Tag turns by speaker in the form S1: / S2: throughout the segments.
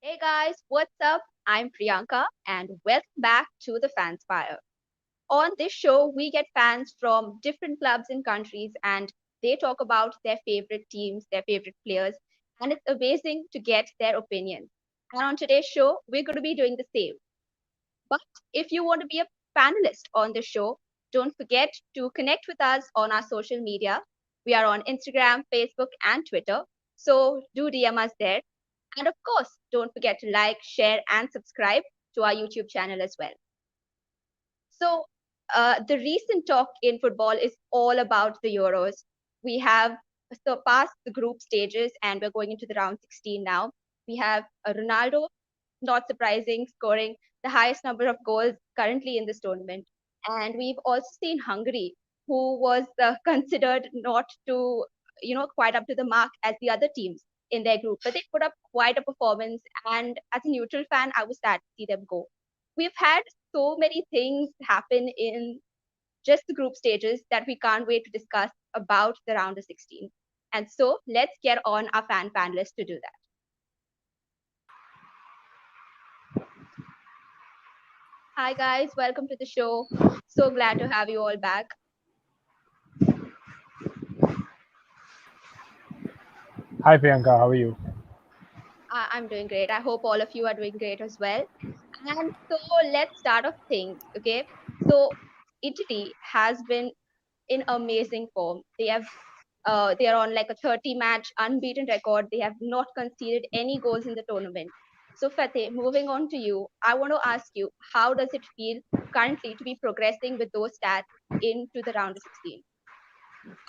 S1: Hey guys, what's up? I'm Priyanka and welcome back to the Fanspire. On this show, we get fans from different clubs and countries and they talk about their favorite teams, their favorite players, and it's amazing to get their opinions. And on today's show, we're going to be doing the same. But if you want to be a panelist on the show, don't forget to connect with us on our social media. We are on Instagram, Facebook, and Twitter. So do DM us there. And of course, don't forget to like, share, and subscribe to our YouTube channel as well. So, the recent talk in football is all about the Euros. We have surpassed the group stages and we're going into the round 16 now. We have Ronaldo, not surprising, scoring the highest number of goals currently in this tournament. And we've also seen Hungary, who was considered not to, quite up to the mark as the other teams in their group, but they put up quite a performance. And as a neutral fan, I was sad to see them go. We've had so many things happen in just the group stages that we can't wait to discuss about the round of 16. And so let's get on our fan panelists to do that. Hi, guys. Welcome to the show. So glad to have you all back.
S2: Hi Priyanka, how are you?
S1: I'm doing great. I hope all of you are doing great as well. And so let's start off things, okay? So Italy has been in amazing form. They are on like a 30 match unbeaten record. They have not conceded any goals in the tournament. So Fateh, moving on to you, I want to ask you, how does it feel currently to be progressing with those stats into the round of 16?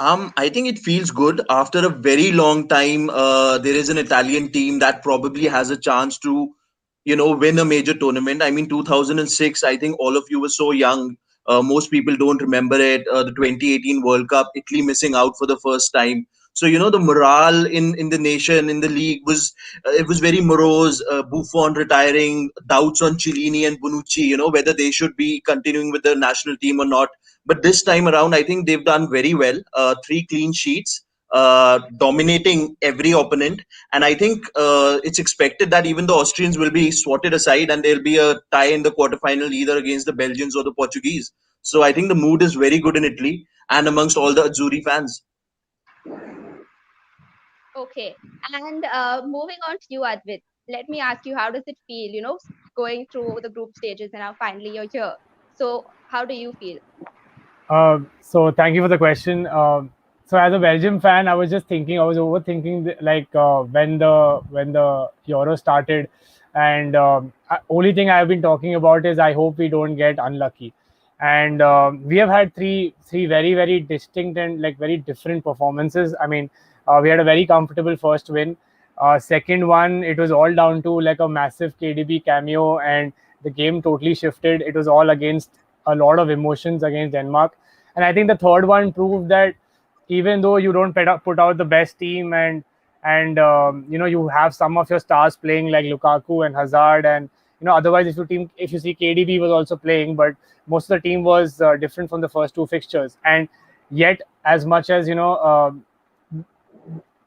S3: I think it feels good. After a very long time, there is an Italian team that probably has a chance to, win a major tournament. I mean, 2006, I think all of you were so young. Most people don't remember it. The 2018 World Cup, Italy missing out for the first time. So, the morale in the nation, in the league it was very morose. Buffon retiring, doubts on Cellini and Bonucci, whether they should be continuing with the national team or not. But this time around, I think they've done very well. Three clean sheets, dominating every opponent. And I think it's expected that even the Austrians will be swatted aside and there'll be a tie in the quarterfinal either against the Belgians or the Portuguese. So I think the mood is very good in Italy and amongst all the Azzurri fans.
S1: Okay. And moving on to you, Advit, let me ask you, how does it feel, going through the group stages and now finally you're here? So, how do you feel?
S2: So thank you for the question. So as a Belgium fan, I was just thinking, I was overthinking when the Euro started, and only thing I've been talking about is I hope we don't get unlucky. And we have had three very distinct and like very different performances. I mean, we had a very comfortable first win. Second one, it was all down to like a massive KDB cameo, and the game totally shifted. It was all against a lot of emotions against Denmark. And I think the third one proved that even though you don't put out the best team, and you have some of your stars playing like Lukaku and Hazard, and otherwise if you see KDB was also playing, but most of the team was different from the first two fixtures. And yet, as much as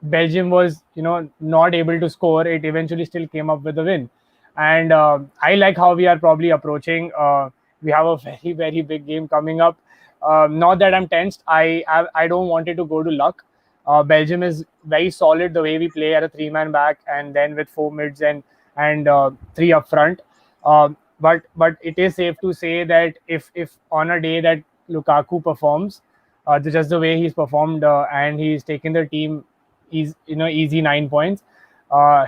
S2: Belgium was, not able to score, it eventually still came up with a win. And I like how we are probably approaching. We have a very big game coming up. Not that I'm tensed. I don't want it to go to luck. Belgium is very solid the way we play at a three-man back, and then with four mids and three up front. But it is safe to say that if on a day that Lukaku performs, just the way he's performed, and he's taken the team easy 9 points.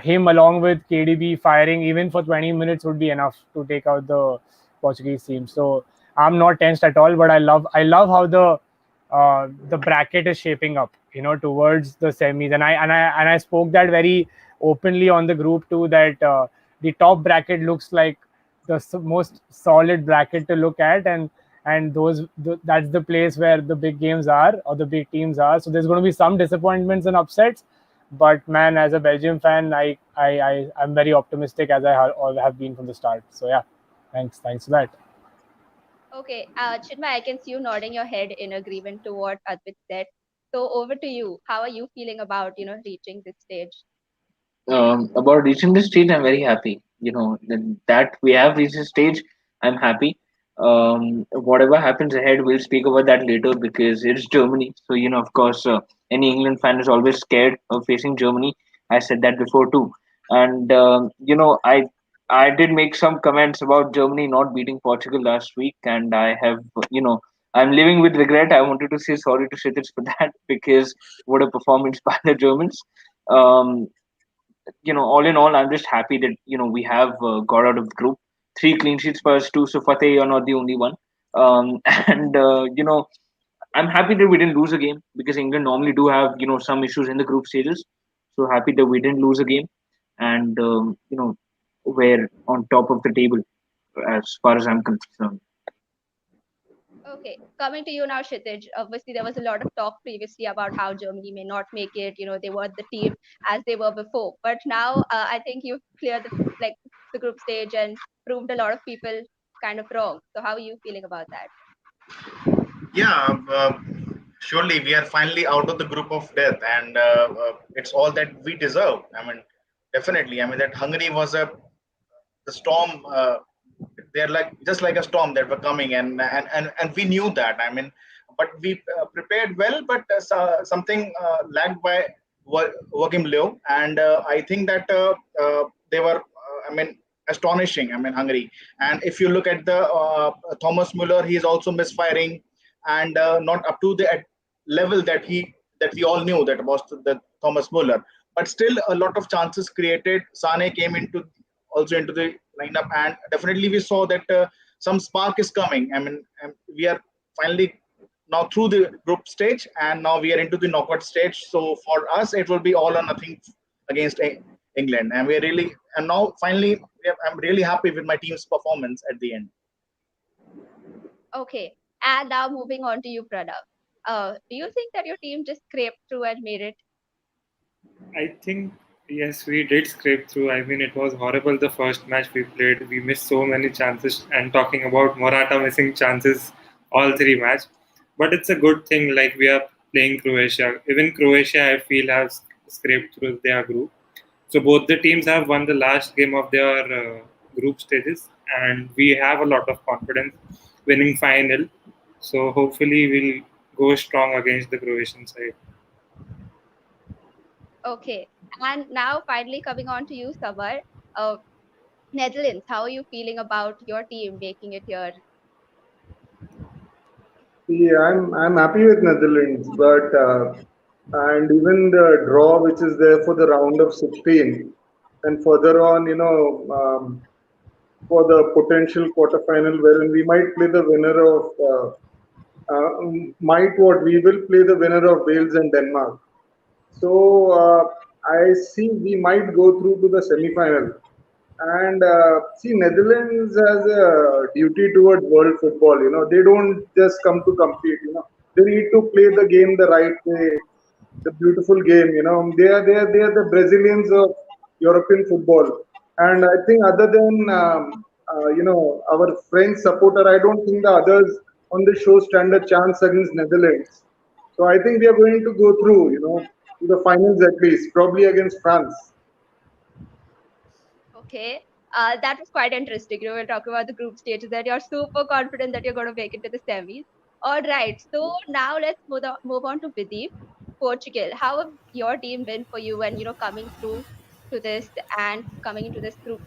S2: Him along with KDB firing even for 20 minutes would be enough to take out the Portuguese team. So I'm not tensed at all, but I love how the bracket is shaping up, towards the semis. And I spoke that very openly on the group too, that the top bracket looks like the most solid bracket to look at, and that's the place where the big games are, or the big teams are. So there's going to be some disappointments and upsets, but man, as a Belgium fan, I'm very optimistic, as all have been from the start. So yeah, thanks for that.
S1: Okay, Chinmay, I can see you nodding your head in agreement to what Advit said. So over to you. How are you feeling about, reaching this stage?
S4: About reaching this stage, I'm very happy. That we have reached this stage, I'm happy. Whatever happens ahead, we'll speak about that later because it's Germany. So of course, any England fan is always scared of facing Germany. I said that before too, and I did make some comments about Germany not beating Portugal last week, and I have I'm living with regret. I wanted to say sorry to Kshitij for that because what a performance by the Germans. Um, all in all, I'm just happy that we have got out of the group. Three clean sheets for us too. So Fateh, you're not the only one. And I'm happy that we didn't lose a game because England normally do have some issues in the group stages. So happy that we didn't lose a game, and we're on top of the table as far as I'm concerned.
S1: Okay, coming to you now, Kshitij. Obviously, there was a lot of talk previously about how Germany may not make it. They weren't the team as they were before. But now, I think you've cleared like the group stage and proved a lot of people kind of wrong. So, how are you feeling about that?
S5: Yeah, surely we are finally out of the group of death, and it's all that we deserve. I mean, definitely. I mean, that Hungary was the storm. They're like just like a storm that were coming, and we knew that. I mean, but we prepared well, but something lagged by Joachim Löw, and I think that they were. I mean. Astonishing. I mean, Hungary, and if you look at the Thomas Muller, he is also misfiring, and not up to the level that we all knew that was the Thomas Muller. But still, a lot of chances created. Sane came into also into the lineup, and definitely we saw that some spark is coming. I mean, we are finally now through the group stage, and now we are into the knockout stage. So for us, it will be all or nothing against England, and we are really and now finally I'm really happy with my team's performance at the end.
S1: Okay, and now moving on to you, Pranav. Do you think that your team just scraped through and made it?
S6: I think yes, we did scrape through. I mean, it was horrible the first match we played. We missed so many chances, and talking about Morata missing chances all three match. But it's a good thing. Like we are playing Croatia. Even Croatia, I feel, has scraped through their group. So both the teams have won the last game of their group stages, and we have a lot of confidence winning final. So hopefully we'll go strong against the Croatian side.
S1: Okay, and now finally coming on to you, Samar. Uh, Netherlands, how are you feeling about your team making it here?
S7: Yeah, I'm happy with Netherlands, but and even the draw which is there for the round of 16, and further on, for the potential quarterfinal, wherein we might play the winner of might what we will play the winner of Wales and Denmark. So I see we might go through to the semi-final. And see, Netherlands has a duty towards world football. They don't just come to compete. They need to play the game the right way, the beautiful game. They are the Brazilians of European football. And I think other than our French supporter, I don't think the others on the show stand a chance against Netherlands. So I think we are going to go through. To the finals at least, probably against France.
S1: Okay. That was quite interesting. We're talking about the group stages that you're super confident that you're going to make it to the semis. All right. So now let's move on to Vidhi, Portugal. How have your team been for you when, coming through to this and coming into this group,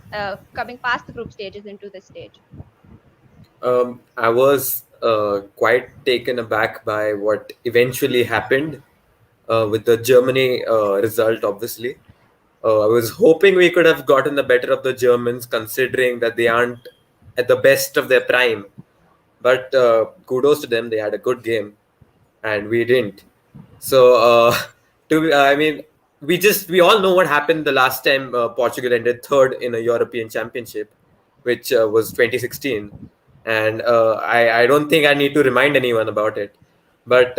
S1: coming past the group stages into this stage?
S8: I was quite taken aback by what eventually happened with the Germany result, obviously. I was hoping we could have gotten the better of the Germans, considering that they aren't at the best of their prime. But kudos to them, they had a good game, and we didn't. So, I mean, we all know what happened the last time Portugal ended third in a European Championship, which was 2016, and I don't think I need to remind anyone about it. But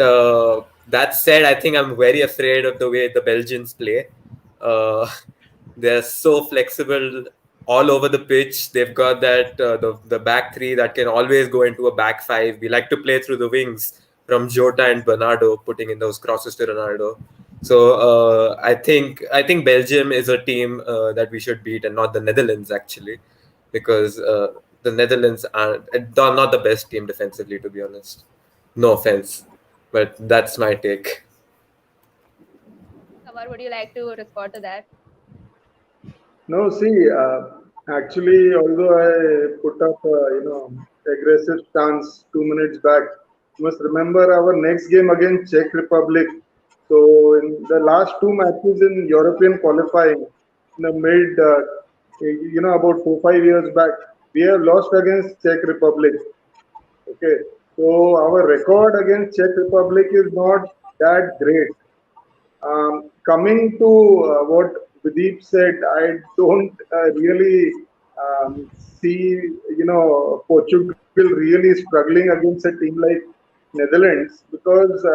S8: that said, I think I'm very afraid of the way the Belgians play. Uh, they're so flexible all over the pitch. They've got that the back three that can always go into a back five. We like to play through the wings from Jota and Bernardo, putting in those crosses to Ronaldo. So I think Belgium is a team that we should beat, and not the Netherlands actually, because the Netherlands are not the best team defensively, to be honest. No offense, but that's my take.
S1: Samar, would you like to respond to that?
S7: No, see, actually, although I put up, aggressive stance 2 minutes back, you must remember our next game against Czech Republic. So in the last two matches in European qualifying, in the about 4 5 years back, we have lost against Czech Republic. Okay, so our record against Czech Republic is not that great. Coming to what Pradeep said, I don't really see, Portugal really struggling against a team like Netherlands because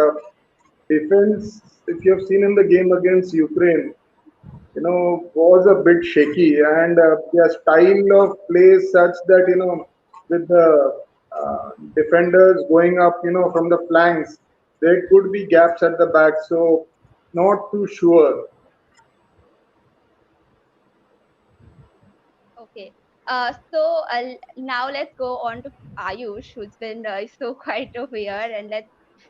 S7: defense, if you have seen in the game against Ukraine, was a bit shaky, and their style of play is such that with the defenders going up, from the flanks, there could be gaps at the back. So not too sure.
S1: Okay. So now let's go on to Ayush, who's been so quiet over here, and let's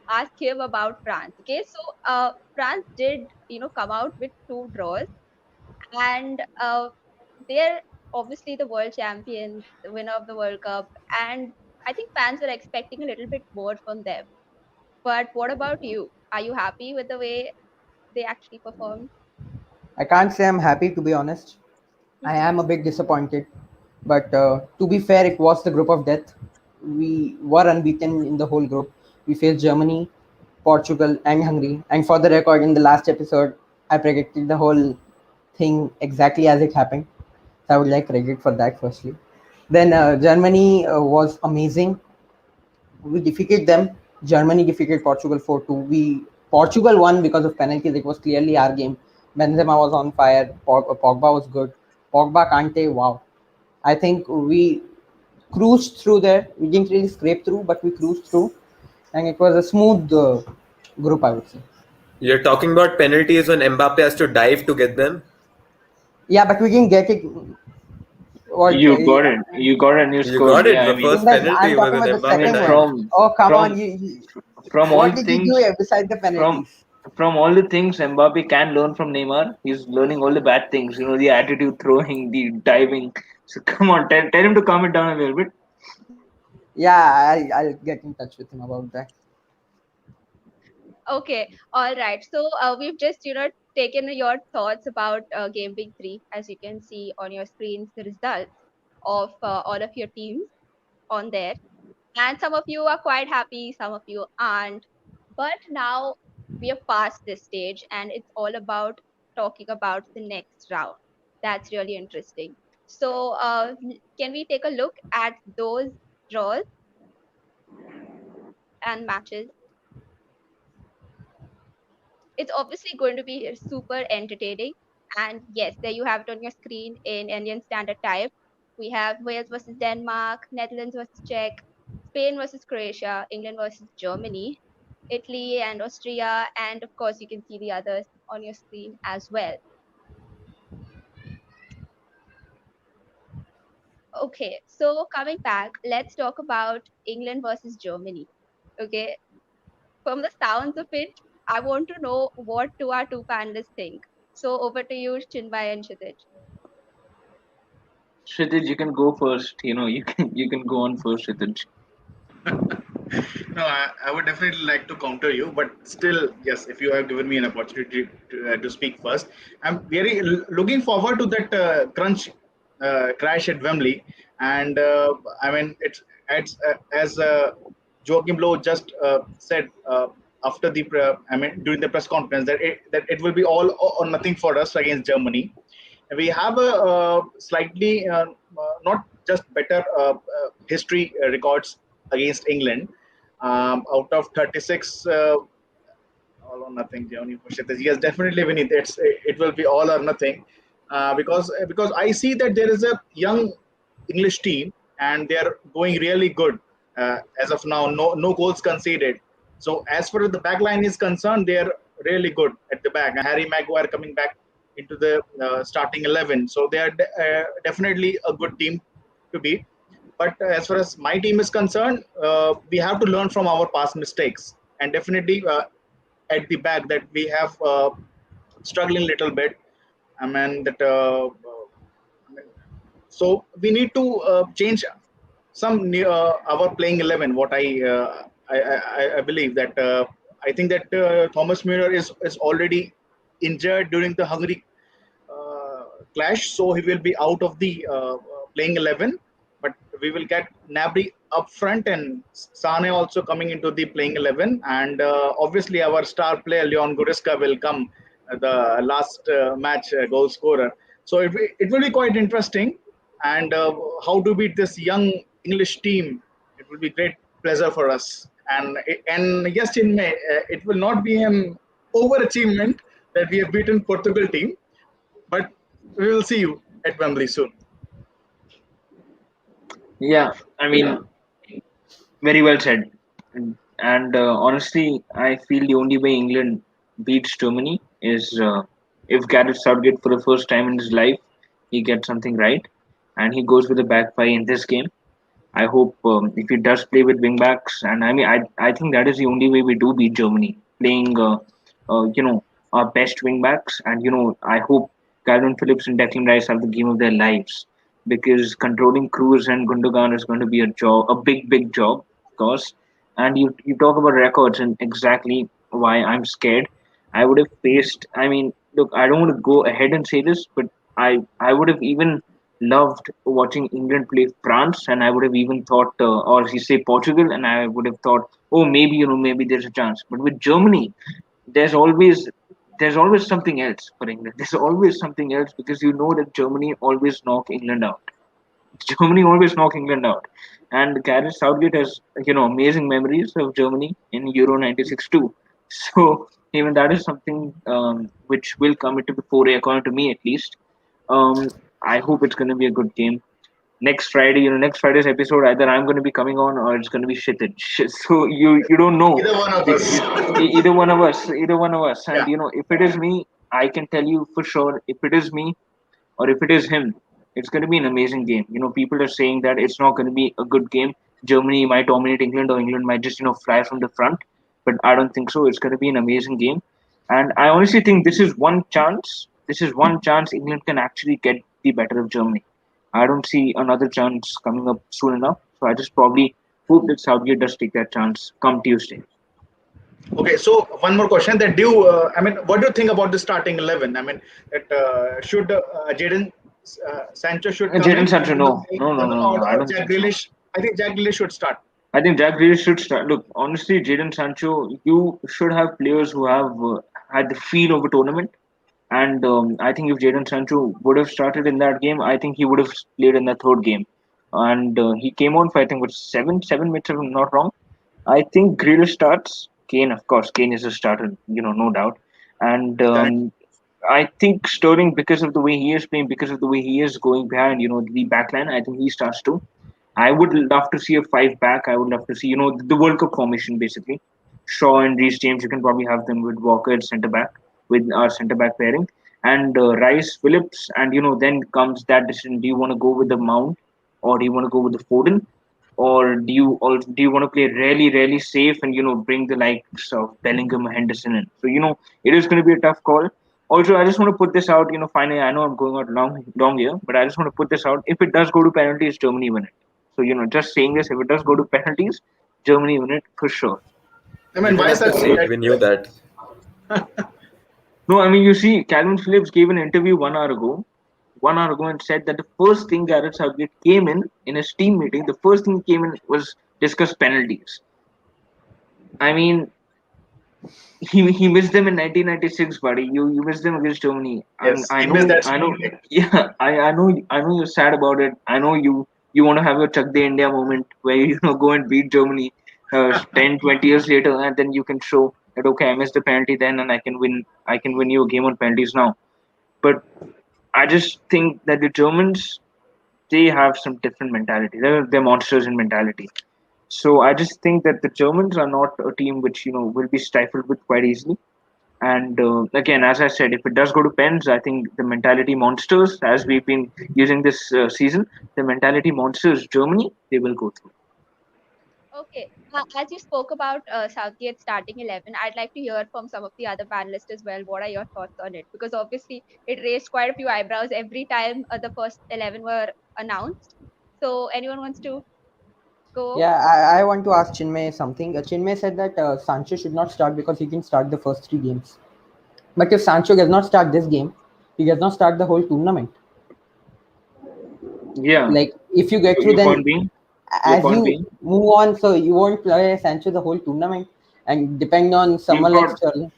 S1: ask him about France. Okay, so France did, come out with two draws, and they're obviously the world champions, the winner of the World Cup, and I think fans were expecting a little bit more from them. But what about you? Are you happy with the way they actually performed?
S9: I can't say I'm happy, to be honest. I am a bit disappointed. But to be fair, it was the group of death. We were unbeaten in the whole group. We faced Germany, Portugal, and Hungary. And for the record, in the last episode, I predicted the whole thing exactly as it happened. So I would like credit for that, firstly. Then Germany was amazing. We defeated them. Germany defeated Portugal 4-2. Portugal won because of penalties. It was clearly our game. Benzema was on fire. Pogba was good. Pogba, Kante, wow. I think we cruised through there. We didn't really scrape through, but we cruised through, and it was a smooth group, I would say.
S8: You're talking about penalties when Mbappe has to dive to get them.
S9: Yeah, but we didn't get it. What
S4: You got it. You got it and you
S8: You
S4: scored.
S8: got it.
S4: Yeah,
S8: The
S9: in
S8: first
S9: that?
S8: penalty
S9: I'm
S8: was
S9: talking
S8: when
S9: about the
S4: I
S8: Mbappe
S4: mean,
S9: second one.
S8: dived.
S9: Oh, come on!
S4: from from all
S9: What did you
S4: things
S9: do beside the
S4: from
S9: penalties?
S4: from all the things Mbappe can learn from Neymar, he's learning all the bad things. You know, the attitude throwing, the diving. So come on, tell him to calm it down a little bit.
S9: Yeah, I'll get in touch with him about that.
S1: Okay, all right. So we've just, taken your thoughts about Game Week 3. As you can see on your screens, the results of all of your teams on there. And some of you are quite happy, some of you aren't. But now we are past this stage, and it's all about talking about the next round. That's really interesting. So can we take a look at those draws and matches? It's obviously going to be super entertaining. And yes, there you have it on your screen in Indian Standard Time. We have Wales versus Denmark, Netherlands versus Czech, Spain versus Croatia, England versus Germany, Italy and Austria, and of course, you can see the others on your screen as well. Okay, so coming back, let's talk about England versus Germany. Okay, from the sounds of it, I want to know what do our two panelists think. So over to you, Chinmay and Kshitij.
S4: Kshitij, you can go first. You know, you can go on first, Kshitij.
S5: No, I would definitely like to counter you, but still, yes, if you have given me an opportunity to speak first, I'm very looking forward to that crunch crash at Wembley. And I mean, it's as Joachim Low just said after I mean, during the press conference that it will be all or nothing for us against Germany. We have a slightly not just better history records against England. Out of 36, all or nothing, Germany for Kshitij. Yes, definitely Vinith. It will be all or nothing, because I see that there is a young English team and they are going really good as of now. No goals conceded. So as far as the back line is concerned, they are really good at the back. Harry Maguire coming back into the starting 11, so they are definitely a good team to beat. But as far as my team is concerned, we have to learn from our past mistakes, and definitely at the back that we have struggling a little bit. I mean that. I mean, so we need to change some our playing 11. What I believe that I think that Thomas Müller is already injured during the Hungary uh, clash, so he will be out of the playing 11. But we will get Nabry up front and Sane also coming into the playing 11, and obviously our star player Leon Goretzka will come the last match goal scorer. So it will be quite interesting, and how to beat this young English team. It will be great pleasure for us. And yes, in May, it will not be an overachievement that we have beaten Portugal team, but we will see you at Wembley soon.
S4: Yeah, I mean, very well said. And honestly, I feel the only way England beats Germany is if Gareth Southgate, for the first time in his life, he gets something right, and he goes with the back five in this game. I hope if he does play with wing backs, and I think that is the only way we do beat Germany, playing our best wing backs, and I hope Calvin Phillips and Declan Rice have the game of their lives, because controlling Cruz and Gundogan is going to be a big job, of course. And you talk about records, and exactly why I'm scared. I would have faced. I mean, look, I don't want to go ahead and say this, but I would have even loved watching England play France, and I would have even thought, or you say Portugal, and I would have thought, oh, maybe maybe there's a chance. But with Germany, there's always there's always something else for England. There's always something else, because you know that Germany always knock England out. Germany always knock England out, and Gareth Southgate has amazing memories of Germany in Euro '96 too. So even that is something which will come into the foray, according to me at least. Um, I hope it's going to be a good game next Friday. Next Friday's episode, either I'm going to be coming on or it's going to be shitted. So you don't know.
S5: Either one of us.
S4: Either one of us, either one of us. And
S5: Yeah.
S4: if it is me, I can tell you for sure. If it is me, or if it is him, it's going to be an amazing game. People are saying that it's not going to be a good game. Germany might dominate England, or England might just fly from the front. But I don't think so. It's going to be an amazing game, and I honestly think this is one chance. This is one chance England can actually get the better of Germany. I don't see another chance coming up soon enough. So I just probably hope that Southgate does take that chance come Tuesday.
S5: Okay, so one more question. That do you, I mean, what do you think about the starting 11? I mean, that should Jadon Sancho should come
S4: Jadon
S5: in
S4: Sancho,
S5: into the
S4: no,
S5: playing
S4: no, no,
S5: 11,
S4: no, no. I
S5: or
S4: don't
S5: Jack
S4: think so.
S5: Grealish? I think Jack Grealish should start.
S4: I think Jack Grealish should start. Look, honestly, Jadon Sancho, you should have players who have had the feel of a tournament. And I think if Jadon Sancho would have started in that game, I think he would have played in the third game. And he came on for, I think, what, seven minutes, if I'm not wrong. I think Grealish starts. Kane, of course, Kane is a starter, no doubt. And
S5: Correct.
S4: I think Sterling, because of the way he is playing, because of the way he is going behind, the backline, I think he starts too. I would love to see a five back. I would love to see, the World Cup formation basically. Shaw and Reece James, you can probably have them with Walker at centre back, with our centre back pairing, and Rice, Phillips, and then comes that decision: do you want to go with the Mount, or do you want to go with the Foden, or do you want to play really safe and bring the likes of Bellingham, Henderson in? So it is going to be a tough call. Also, I just want to put this out. Finally, I know I'm going out long here, but I just want to put this out. If it does go to penalties, Germany win it. So just saying this, if it does go to penalties, Germany win it for sure.
S5: I
S8: You
S5: mean,
S8: don't
S5: why
S8: have to
S5: such
S8: say it.
S5: that?
S8: We knew that.
S4: No, I mean, you see, Calvin Phillips gave an interview 1 hour ago, 1 hour ago, and said that the first thing Gareth Southgate came in his team meeting, the first thing he came in was discuss penalties. I mean, he missed them in 1996, buddy. You missed them against Germany.
S5: Yes,
S4: I
S5: he missed
S4: know,
S5: that
S4: I know.
S5: spotlight.
S4: Yeah, I know you're sad about it. I know you want to have your Chuck the India moment where go and beat Germany 10, 20 years later, and then you can show that, okay, I missed the penalty then, and I can win you a game on penalties now. But I just think that the Germans, they have some different mentality. They're monsters in mentality. So I just think that the Germans are not a team which will be stifled with quite easily. And again, as I said, if it does go to pens, I think the mentality monsters, as we've been using this season, the mentality monsters, Germany, they will go through.
S1: Okay. As you spoke about Southgate starting 11, I'd like to hear from some of the other panelists as well. What are your thoughts on it? Because obviously it raised quite a few eyebrows every time the first 11 were announced. So anyone wants to go?
S9: Yeah, I want to ask Chinmay something. Chinmay said that Sancho should not start because he can start the first three games. But if Sancho does not start this game, he does not start the whole tournament.
S4: Yeah.
S9: Like if you get through,
S4: Your point
S9: then
S4: being, your
S9: as
S4: point
S9: you
S4: being,
S9: move on, so you won't play Sancho the whole tournament, and depend on
S4: we've
S9: someone like
S4: got
S9: Sterling.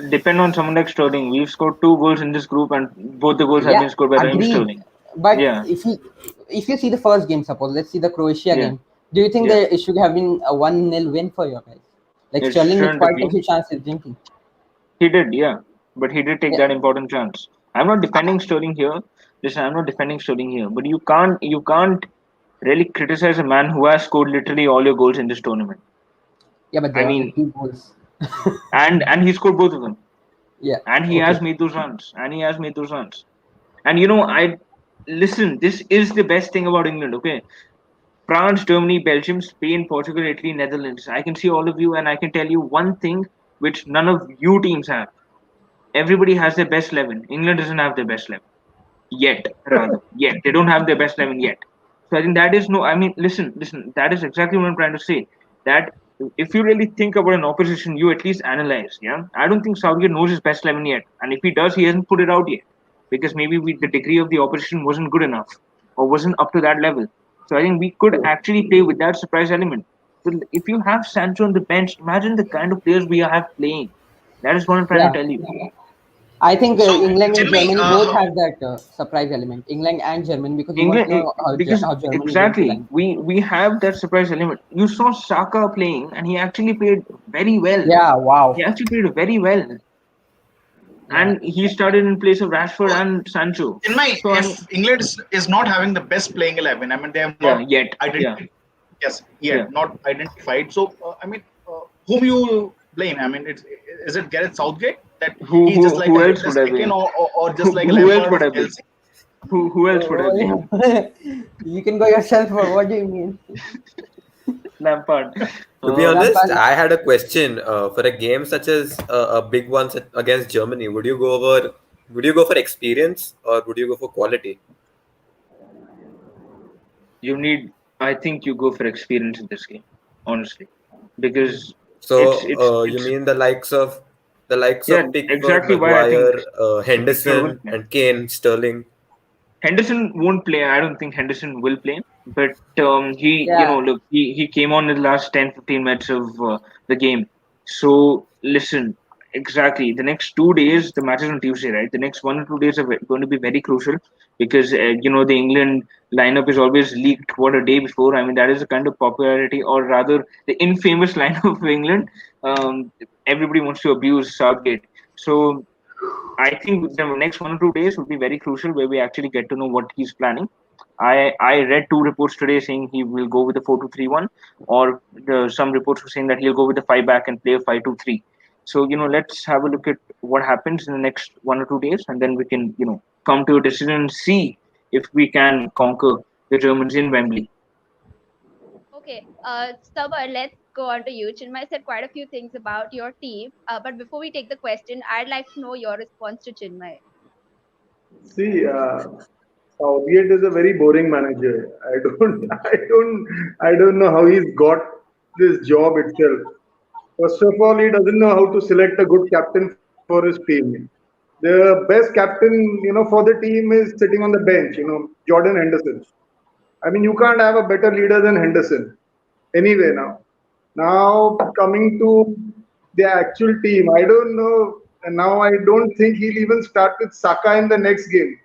S4: depend on someone like Sterling. We've scored 2 goals in this group, and both the goals have
S9: Yeah,
S4: been scored by Raheem
S9: agreed.
S4: Sterling.
S9: But
S4: Yeah,
S9: if you see the first game, suppose let's see the Croatia
S4: yeah,
S9: game. Do you think
S4: yeah.
S9: that it should have been a 1-0 win for you guys? Like
S4: It
S9: Sterling missed
S4: shouldn't have
S9: quite a
S4: been.
S9: few chances, didn't he?
S4: He did, yeah, but he did take
S9: Yeah.
S4: that important chance. I'm not defending Sterling here. Listen, I'm not defending Sterling here, but you can't really criticize a man who has scored literally all your goals in this tournament.
S9: Yeah, but
S4: I
S9: there are only
S4: mean,
S9: two goals.
S4: and he scored both of them,
S9: Yeah.
S4: and he
S9: Okay.
S4: has made those runs, and he has made those runs. And I listen. This is the best thing about England. Okay, France, Germany, Belgium, Spain, Portugal, Italy, Netherlands. I can see all of you, and I can tell you one thing which none of you teams have. Everybody has their best 11. England doesn't have their best 11 yet, rather. Yet. They don't have their best 11 yet. So I think that is no, I mean, listen, that is exactly what I'm trying to say. That if you really think about an opposition, you at least analyze. Yeah. I don't think Southgate knows his best 11 yet. And if he does, he hasn't put it out yet. Because maybe the degree of the opposition wasn't good enough or wasn't up to that level. So I think we could actually play with that surprise element. So if you have Sancho on the bench, imagine the kind of players we have playing. That is what I'm trying
S9: Yeah.
S4: to tell you.
S9: I think
S5: So,
S9: England and
S5: Chinmay,
S9: Germany both have that surprise element. England and Germany, because you want
S4: England,
S9: to know
S4: because
S9: how Germany is going to
S4: exactly
S9: line.
S4: we have that surprise element. You saw Saka playing, and he actually played very well.
S9: Yeah.
S4: He
S9: Wow.
S4: actually played very well,
S9: Yeah.
S4: and he started in place of Rashford and Sancho.
S5: in my
S4: So I
S5: if
S4: mean,
S5: England is not having the best playing 11, I mean they have not
S4: yeah, yet, yeah,
S5: identified. Yes,
S4: yeah.
S5: yet not identified. So I mean, whom you blame? I mean, is it Gareth Southgate that
S4: Who
S5: he's just
S4: who
S5: like a
S4: who else
S5: headless
S4: would I
S5: chicken,
S4: be?
S5: or just like a
S4: Who else
S5: Lampard
S4: would
S5: of
S4: I be?
S5: Chelsea?
S4: Who else would I be?
S9: Oh, yeah. You can go yourself. Or what do you mean?
S4: Lampard.
S8: To be
S4: Um,
S8: honest,
S9: Lampard.
S8: I had a question for a game such as a big one against Germany. Would you go for experience or would you go for quality?
S4: you need. I think you go for experience in this game, honestly, because
S8: So you
S4: it's
S8: mean the likes of
S4: yeah,
S8: Pickford,
S4: exactly why I think
S8: Maguire,
S4: Pickford will
S8: Henderson,
S4: play.
S8: and Kane, Sterling?
S4: Henderson won't play. I don't think Henderson will play. But
S9: Yeah.
S4: look, he came on in the last 10, 15 minutes of the game. So listen, exactly. The next 2 days, the match is on Tuesday, right? The next 1 or 2 days are going to be very crucial because the England lineup is always leaked what a day before. I mean, that is the kind of popularity, or rather, the infamous lineup of England. Um, Everybody wants to abuse Southgate. So I think the next 1 or 2 days would be very crucial where we actually get to know what he's planning. I read two reports today saying he will go with the 4-2-3-1, or some reports were saying that he'll go with the five back and play a 5-2-3. So let's have a look at what happens in the next 1 or 2 days, and then we can come to a decision and see if we can conquer the Germans in Wembley.
S1: Okay, Sabar, let's go on to you. Chinmay said quite a few things about your team, but before we take the question, I'd like to know your response to Chinmay.
S7: See, Southgate is a very boring manager. I don't know how he's got this job itself. First of all, he doesn't know how to select a good captain for his team. The best captain, for the team is sitting on the bench. Jordan Henderson. I mean, you can't have a better leader than Henderson. Anyway, now coming to the actual team, I don't know. And now I don't think he'll even start with Saka in the next game.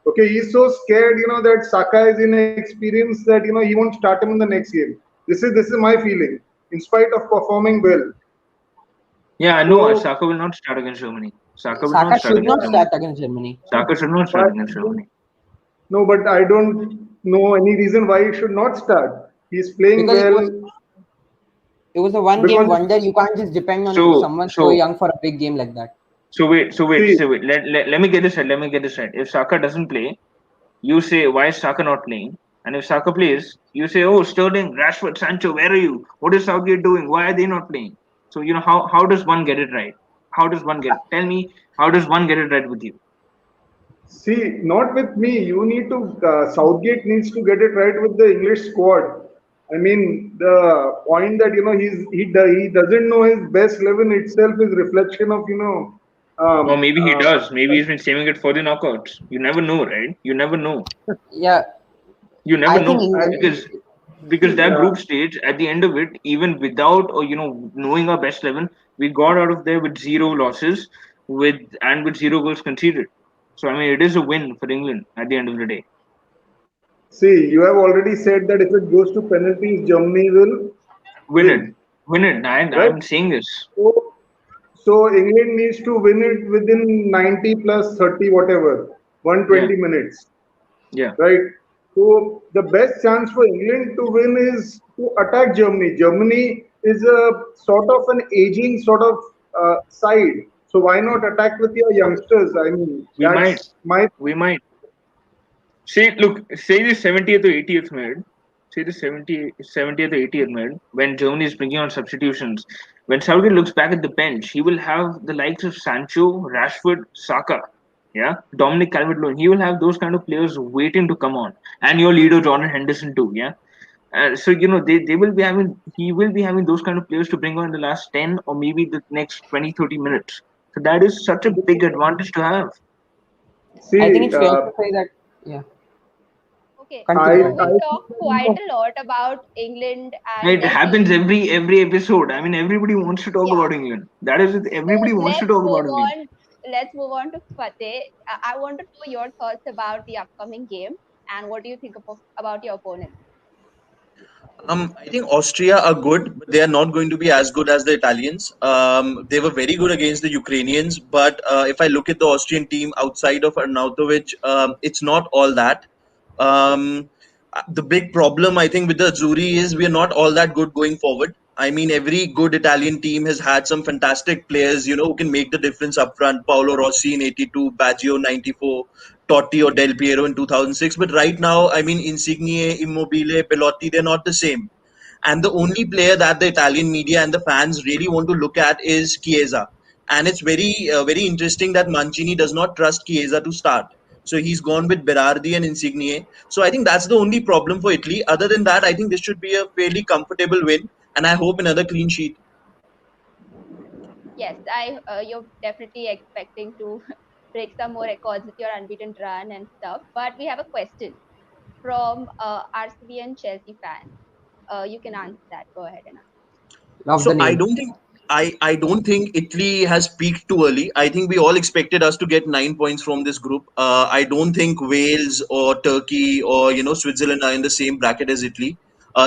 S7: Okay, he's so scared, that Saka is inexperienced that he won't start him in the next game. This is my feeling. In spite of performing well,
S4: Yeah, I know
S7: so
S4: Saka will not start against Germany. Saka will not
S9: Saka
S4: start
S9: should
S4: against
S9: not
S7: yeah,
S9: start
S4: Germany.
S9: against Germany.
S4: Saka should not start
S7: but
S4: against Germany.
S7: no, but I don't know any reason why he should not start. He's playing
S9: Because
S7: well
S9: it was a one game
S7: because
S9: wonder. You can't just depend on
S4: So
S9: someone so
S4: so
S9: young for a big game like that.
S7: see
S4: wait. Let me get this right. Let me get this right. If Saka doesn't play, you say, why is Saka not playing? And if Saka plays, you say, oh, Sterling, Rashford, Sancho, where are you? What is Southgate doing? Why are they not playing? So, how does one get it right? How does one get Tell me, how does one get it right with you?
S7: See, not with me. You need to. Southgate needs to get it right with the English squad. I mean, the point that he doesn't know his best 11 itself is reflection of
S4: Or
S7: um,
S4: maybe he
S7: uh,
S4: does. Maybe he's been saving it for the knockouts. You never know, right? You never know.
S9: Yeah,
S4: You never
S9: I think
S4: know
S7: I,
S9: England.
S4: because
S7: see.
S4: that group stage at the end of it, even without or knowing our best 11, we got out of there with zero losses, with zero goals conceded. So I mean, it is a win for England at the end of the day.
S7: See, you have already said that if it goes to penalties, Germany will
S4: Win it,
S7: win,
S4: win it.
S7: right?
S4: I'm saying this.
S7: So, so England needs to win it within 90 plus 30, whatever,
S4: Yeah,
S7: 120 minutes,
S4: yeah.
S7: right? So the best chance for England to win is to attack Germany. Germany is a sort of an aging sort of side. So why not attack with your youngsters? I mean,
S4: We might,
S7: that's my
S4: we might. Say the 70th or 80th minute. Say the 70th or 80th minute when Germany is bringing on substitutions. When Southgate looks back at the bench, he will have the likes of Sancho, Rashford, Saka, yeah, Dominic Calvert-Lewin. He will have those kind of players waiting to come on, and your leader Jordan Henderson too, yeah. So they will be having he will be having those kind of players to bring on in the last 10 or maybe the next 20-30 minutes. So that is such a big advantage to have.
S9: I think
S7: see.
S9: it's fair to say that. Yeah,
S1: Okay,
S7: I
S9: continue,
S1: so we
S7: I
S9: continue.
S1: talk quite a lot about England and
S4: It
S1: their
S4: happens
S1: team.
S4: every episode. I mean, everybody wants to talk
S1: Yeah.
S4: about England. That is it.
S1: So
S4: Everybody wants to
S1: let's
S4: talk
S1: move
S4: about England.
S1: on. Let's move on to Fateh. I want to know your thoughts about the upcoming game and what do you think about your opponent?
S3: I think Austria are good, but they are not going to be as good as the Italians. They were very good against the Ukrainians, but if I look at the Austrian team outside of Arnautovic, it's not all that. Um, the big problem I think with the Azzurri is we are not all that good going forward. I mean, every good Italian team has had some fantastic players, who can make the difference up front. Paolo Rossi in '82, Baggio '94, Totti or Del Piero in 2006. But right now, I mean, Insigne, Immobile, Belotti, they're not the same. And the only player that the Italian media and the fans really want to look at is Chiesa. And it's very interesting that Mancini does not trust Chiesa to start. So he's gone with Berardi and Insigne. So I think that's the only problem for Italy. Other than that, I think this should be a fairly comfortable win. And I hope another clean sheet.
S1: Yes, you're definitely expecting to break some more records with your unbeaten run and stuff. But we have a question from RCB and Chelsea fans. You can answer that. Go ahead and answer.
S9: Love the
S3: So I
S9: name.
S3: don't think I don't think Italy has peaked too early. I think we all expected us to get 9 points from this group. I don't think Wales or Turkey or Switzerland are in the same bracket as Italy.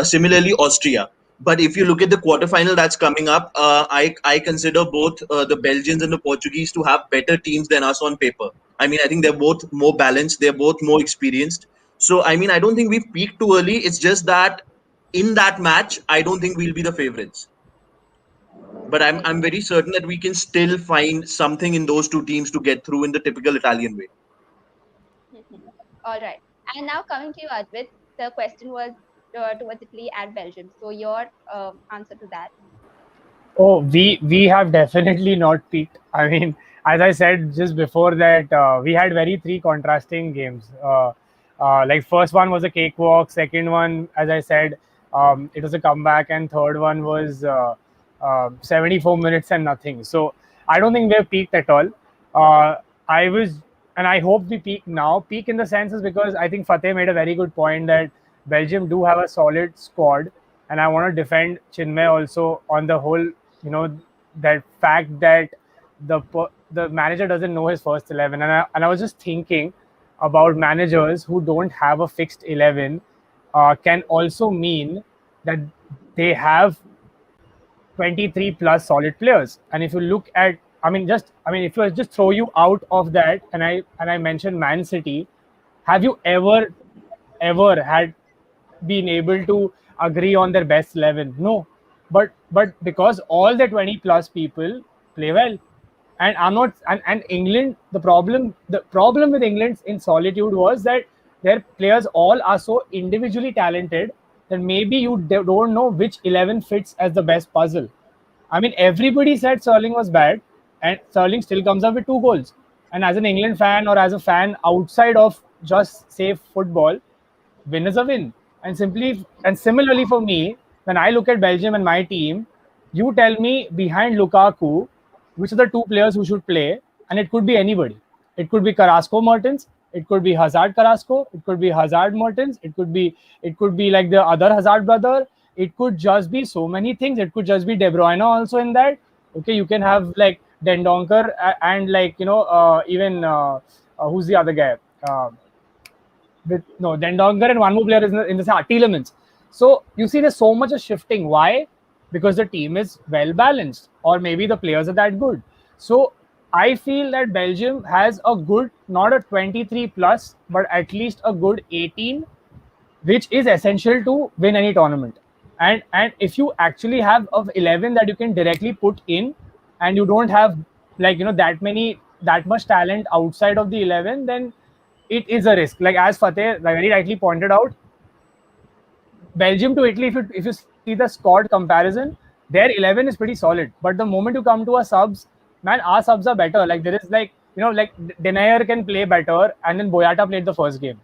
S3: Similarly, Austria. But if you look at the quarterfinal that's coming up, I consider both the Belgians and the Portuguese to have better teams than us on paper. I mean, I think they're both more balanced. They're both more experienced. So I mean, I don't think we've peaked too early. It's just that in that match, I don't think we'll be the favorites, but I'm very certain that we can still find something in those two teams to get through in the typical Italian way.
S1: All right. And now coming to you, Advait, the question was towards Italy and Belgium. So your answer to that.
S2: Oh, we have definitely not peaked. I mean, as I said just before that, we had very three contrasting games. Like first one was a cakewalk. Second one, as I said, it was a comeback, and third one was 74 minutes and nothing. So I don't think we've peaked at all. Uh, I was, and I hope we peak now. Peak in the sense is because I think Fateh made a very good point that Belgium do have a solid squad, and I want to defend Chinmay also on the whole. That fact that the manager doesn't know his first 11, and I was just thinking about managers who don't have a fixed 11 can also mean that they have 23 plus solid players. And if you look at, if I just throw you out of that, and I mentioned Man City, have you ever had been able to agree on their best 11. No, but because all the 20 plus people play well, and I'm not and England, the problem with England in solitude was that their players all are so individually talented that maybe you don't know which 11 fits as the best puzzle. I mean, everybody said Sterling was bad, and Sterling still comes up with 2 goals. And as an England fan or as a fan outside of just say football, win is a win. And similarly for me, when I look at Belgium and my team, you tell me behind Lukaku, which are the 2 players who should play, and it could be anybody. It could be Carrasco Mertens, it could be Hazard Carrasco, it could be Hazard Mertens, it could be like the other Hazard brother. It could just be so many things. It could just be De Bruyne also in that. Okay, you can have like Dendonker and like even who's the other guy? With no Dendonker and one more player is in the Tielemans. So you see, there's so much of shifting. Why? Because the team is well balanced, or maybe the players are that good. So I feel that Belgium has a good, not a 23 plus, but at least a good 18, which is essential to win any tournament. And if you actually have of 11 that you can directly put in, and you don't have like that much talent outside of the 11, then it is a risk. Like as Fateh like very rightly pointed out, Belgium to Italy, if you see the squad comparison, their 11 is pretty solid. But the moment you come to our subs, man, our subs are better. Like there is like Denayer can play better, and then Boyata played the first game,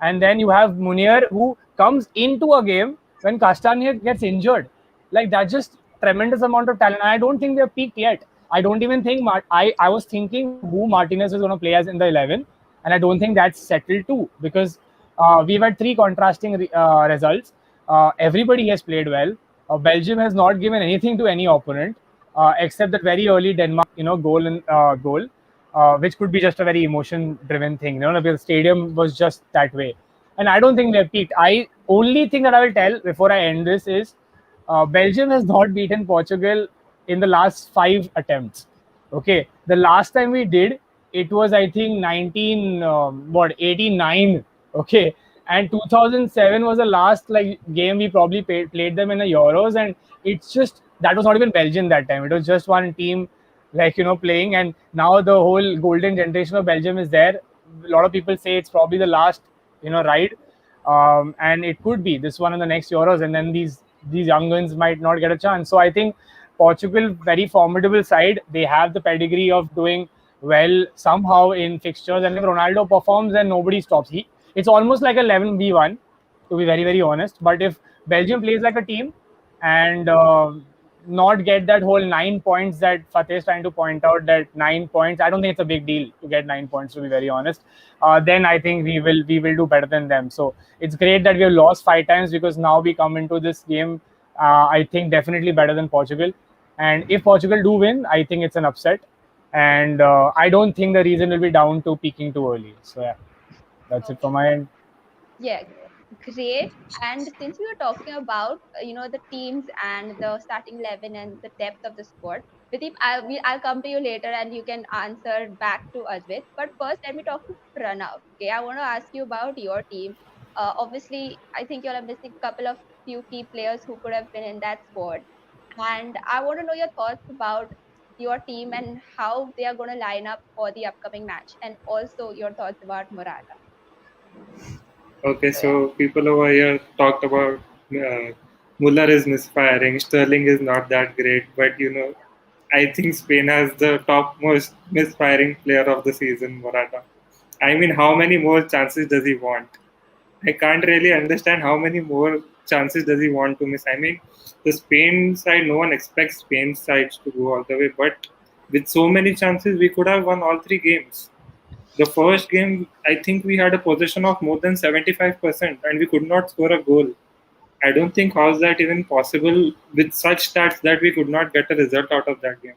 S2: and then you have Munir who comes into a game when Castagne gets injured. Like that's just tremendous amount of talent. And I don't think they're peaked yet. I don't even think I was thinking who Martinez is going to play as in the 11, and I don't think that's settled too, because we've had 3 contrasting results. Everybody has played well. Belgium has not given anything to any opponent except that very early Denmark, goal, which could be just a very emotion-driven thing. Because the stadium was just that way, and I don't think they've peaked. I only thing that I will tell before I end this is Belgium has not beaten Portugal in the last 5 attempts. Okay, the last time we did, it was I think 89. Okay, and 2007 was the last like game we probably played them in the Euros, and it's just that was not even Belgium that time. It was just one team playing, and now the whole golden generation of Belgium is there. A lot of people say it's probably the last ride, and it could be this one in the next Euros, and then these young ones might not get a chance. So I think Portugal, very formidable side. They have the pedigree of doing well somehow in fixtures, and if Ronaldo performs, then nobody stops. It's almost like 11v1, to be very very honest. But if Belgium plays like a team and not get that whole 9 points that Fateh is trying to point out, that 9 points, I don't think it's a big deal to get 9 points, to be very honest. Then I think we will do better than them. So it's great that we have lost 5 times, because now we come into this game, I think definitely better than Portugal. And if Portugal do win, I think it's an upset. And I don't think the reason will be down to peaking too early. So yeah, that's it from my end.
S1: Yeah, great. And since we were talking about the teams and the starting 11 and the depth of the squad, Pradeep, I'll come to you later and you can answer back to Ajit. But first, let me talk to Pranav. Okay, I want to ask you about your team. Obviously, I think you're missing a couple of few key players who could have been in that squad, and I want to know your thoughts about your team and how they are going to line up for the upcoming match, and also your thoughts about Morata.
S6: Okay, so people over here talked about Muller is misfiring, Sterling is not that great, but I think Spain has the topmost misfiring player of the season, Morata. I mean, how many more chances does he want? I can't really understand how many more chances does he want to miss. I mean, the Spain side, no one expects Spain sides to go all the way, but with so many chances, we could have won all 3 games. The first game, I think we had a possession of more than 75%, and we could not score a goal. I don't think how's that even possible with such stats that we could not get a result out of that game.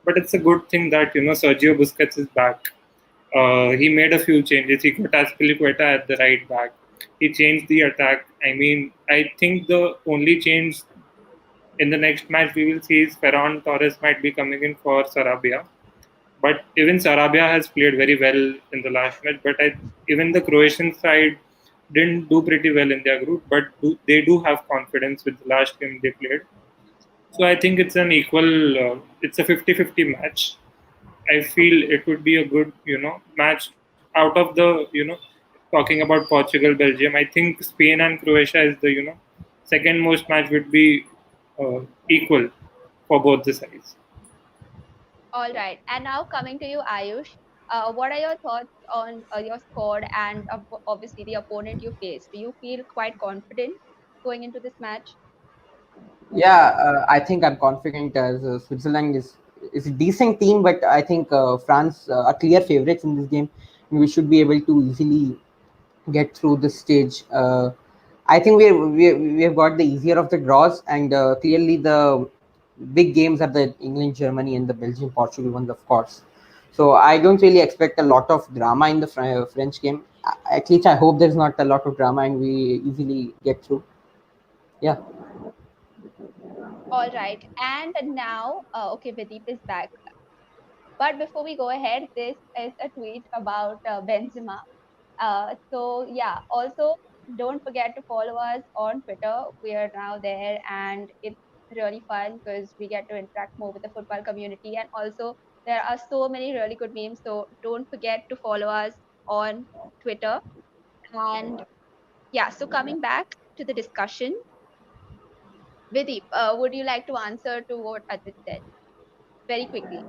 S6: But it's a good thing that Sergio Busquets is back. He made a few changes. He got Azpilicueta at the right back. He changed the attack. I mean, I think the only change in the next match we will see is Ferran Torres might be coming in for Sarabia. But even Sarabia has played very well in the last match. But even the Croatian side, didn't do pretty well in their group, but they do have confidence with the last game they played. So I think it's an equal, it's a 50-50 match. I feel it would be a good, match out of the, talking about Portugal, Belgium. I think Spain and Croatia is the, second most match would be equal for both the sides.
S1: All right. And now coming to you, Ayush, what are your thoughts on your squad and obviously the opponent you face? Do you feel quite confident going into this match?
S9: Yeah, I think I'm confident as Switzerland is a decent team, but I think France are clear favorites in this game. We should be able to easily get through this stage. I think we have got the easier of the draws, and clearly the big games are the England, Germany, and the Belgium, Portugal ones, of course. So I don't really expect a lot of drama in the French game. At least I hope there's not a lot of drama and we easily get through. Yeah.
S1: All right. And now, okay, Pradeep is back. But before we go ahead, this is a tweet about Benzema. So yeah, also don't forget to follow us on Twitter. We are now there, and it's really fun because we get to interact more with the football community, and also there are so many really good memes. So don't forget to follow us on Twitter. And yeah, so coming back to the discussion, Videep, would you like to answer to what Ajit said very quickly?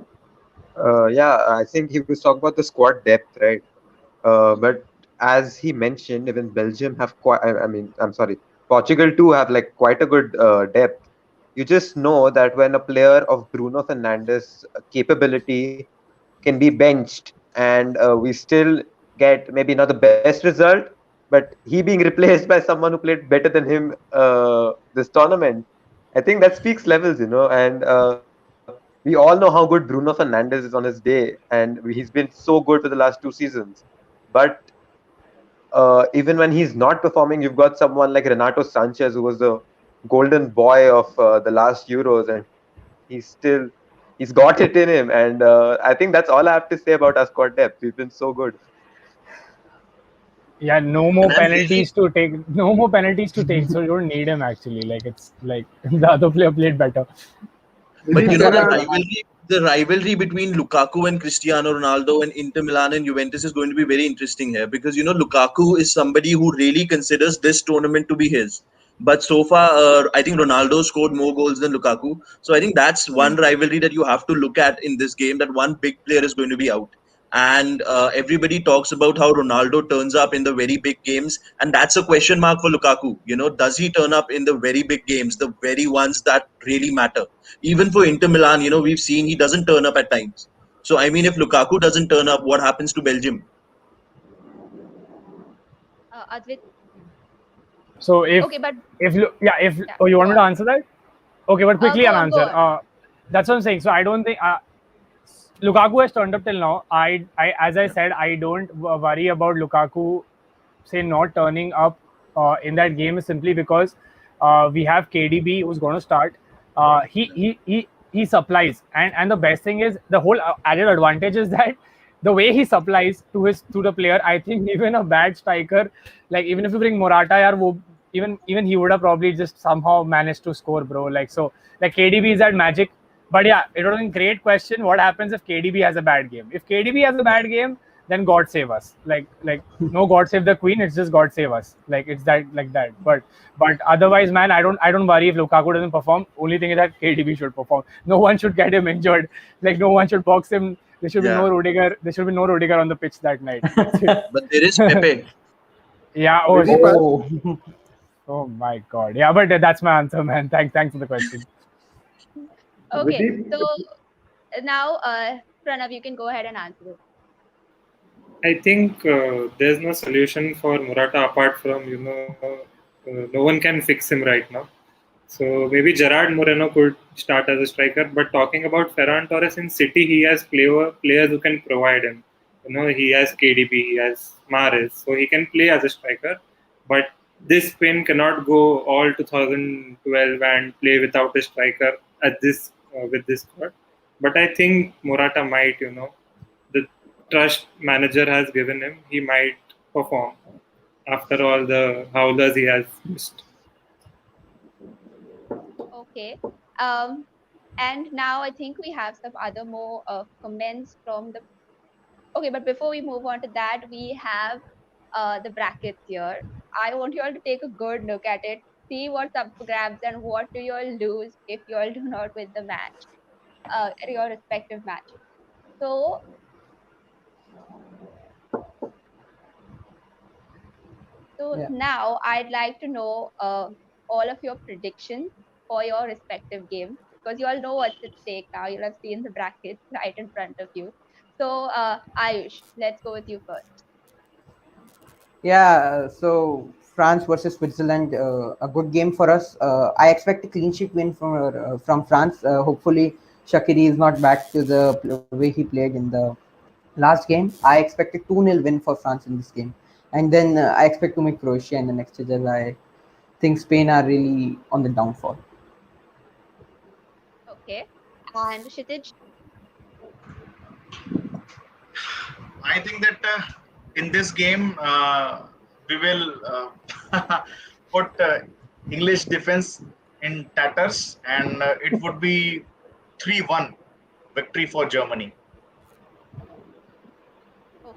S8: Yeah, I think he was talking about the squad depth, right? But as he mentioned, even Belgium have quite. I mean, I'm sorry, Portugal too have like quite a good depth. You just know that when a player of Bruno Fernandes' capability can be benched, and we still get maybe not the best result, but he being replaced by someone who played better than him this tournament. I think that speaks levels, and we all know how good Bruno Fernandes is on his day, and he's been so good for the last 2 seasons. But even when he's not performing, you've got someone like Renato Sanchez, who was the golden boy of the last Euros, and he's got it in him. And I think that's all I have to say about our squad depth. We've been so good.
S2: Yeah, no
S3: And
S2: more
S3: I'm really
S2: penalties to take. No more penalties to take. So you don't need him actually. Like it's like the other player played better.
S3: But
S7: Pradeep, there are
S3: the rivalry between Lukaku and Cristiano Ronaldo and Inter Milan and Juventus is going to be very interesting here because Lukaku is somebody who really considers this tournament to be his. But so far, I think Ronaldo scored more goals than Lukaku. So I think that's one rivalry that you have to look at in this game. That one big player is going to be out, and everybody talks about how Ronaldo turns up in the very big games, and that's a question mark for Lukaku. Does he turn up in the very big games, the very ones that really matter? Even for Inter Milan, we've seen he doesn't turn up at times. So I mean, if Lukaku doesn't turn up, what happens to Belgium?
S1: Advait,
S2: So
S1: okay, but
S2: if
S1: yeah,
S2: oh, you
S1: go
S2: want me to
S1: on.
S2: answer that? Okay, but quickly
S1: Go
S2: I'll
S1: on, go
S2: answer.
S1: on.
S2: That's what I'm saying. So I don't think Lukaku has turned up till now. As I said, I don't worry about Lukaku, say not turning up in that game is simply because we have KDB who's going to start. He supplies, and the best thing is the whole added advantage is that the way he supplies to the player. I think even a bad striker, like even if you bring Morata, even he would have probably just somehow managed to score, bro. Like so, like KDB is that magic. But yeah, it was a great question. What happens if KDB has a bad game? If KDB has a bad game, then God save us. Like no God save the Queen. It's just God save us. Like it's that like that. But otherwise, man, I don't worry if Lukaku doesn't perform. Only thing is that KDB should perform. No one should get him injured. Like no one should box him. There should be
S3: Yeah,
S2: no Rudiger. There should be no Rudiger on the pitch that night. That's it.
S3: but there is Pepe.
S2: Yeah. Oh.
S7: Pradeep,
S9: Oh,
S2: Oh my God. Yeah. But that's my answer, man. Thanks for the question.
S1: Okay,
S7: Pradeep,
S1: so now, Pranav, you can go ahead and answer this.
S6: I think there's no solution for Morata apart from no one can fix him right now. So maybe Gerard Moreno could start as a striker. But talking about Ferran Torres in City, he has players who can provide him. He has KDB, he has Mahrez, so he can play as a striker. But this Spain cannot go all 2012 and play without a striker at this with this squad. But I think Morata might, the trust manager has given him, he might perform. after all the howlers he has missed.
S1: Okay. Um, and now I think we have some other more comments from the. Okay, but before we move on to that, we have the brackets here. I want you all to take a good look at it, see what's up for grabs and what do you all lose if you all do not win the match, your respective matches. So, so
S9: Yeah.
S1: now I'd like to know all of your predictions for your respective games because you all know what's at stake now. You'll have seen the brackets right in front of you. So, Ayush, let's go with you first.
S9: Yeah, so France versus Switzerland, a good game for us. I expect a clean sheet win from France. Hopefully, Shaqiri is not back to the way he played in the last game. I expect a 2-0 win for France in this game. And then I expect to meet Croatia in the next stage as I think Spain are really on the downfall.
S1: Okay. And Kshitij,
S5: I think that in this game we will put English defense in tatters, and it would be 3-1 victory for Germany.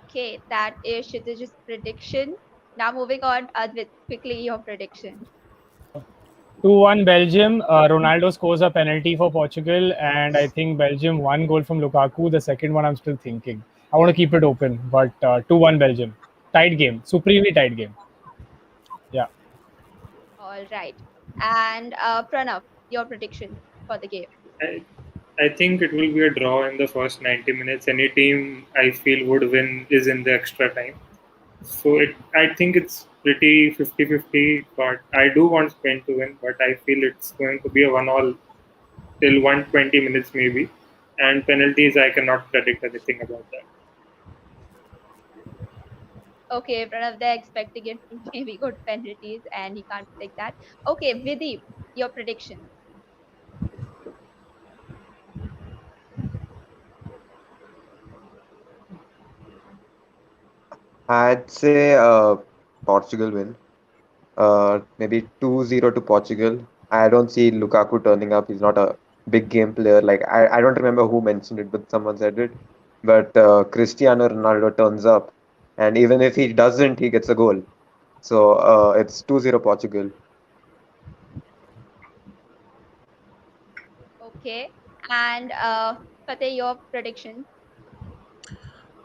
S1: okay, that is Kshitij's prediction. Now moving on, with quickly your prediction.
S2: 2-1 Belgium. Ronaldo scores a penalty for Portugal, and I think Belgium one goal from Lukaku. The second one I'm still thinking. I want to keep it open, but 2-1 Belgium. Tight game, supremely tight game. Yeah.
S1: All right. And Pranav, your prediction for the game.
S6: I, I think it will be a draw in the first 90 minutes. Any team I feel would win is in the extra time. So I think it's pretty 50-50, but I do want Spain to win, but I feel it's going to be a 1-all till 120 minutes maybe. And penalties, I cannot predict anything about that.
S1: Okay, Pranav, they're expecting it to maybe go to penalties, and he can't predict that. Okay, Vidhi, your prediction.
S8: I'd say Portugal win. Maybe 2-0 to Portugal. I don't see Lukaku turning up. He's not a big game player. Like I don't remember who mentioned it, but someone said it. But Cristiano Ronaldo turns up, and even if he doesn't, he gets a goal. So it's 2-0 Portugal.
S1: Okay. And Fateh, your prediction.